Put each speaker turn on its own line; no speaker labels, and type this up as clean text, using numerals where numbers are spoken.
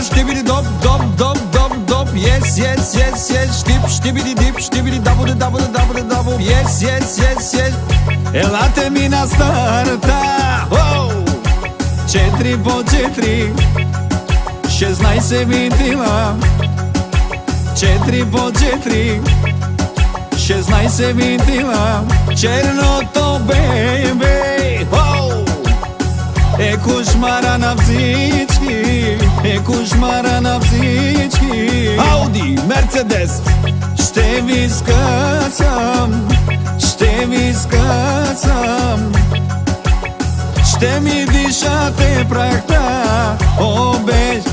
Știbidi dop, dop, dop, dop, dop. Yes, yes, yes, yes. Știp, știbidi dip, știbidi dabu de dabu de dabu de dabu. Yes, yes, yes, yes. Elate mina starta. Oh! Četiri po četiri, 16 se vintila. Četiri po četiri, 16 se vintila. Černo to baby. Oh! E kušmara na всички, e kušmara na всички. Audi, Mercedes, ще ви скъсам, ще ви скъсам. Ще ми дишате прахта, о беж.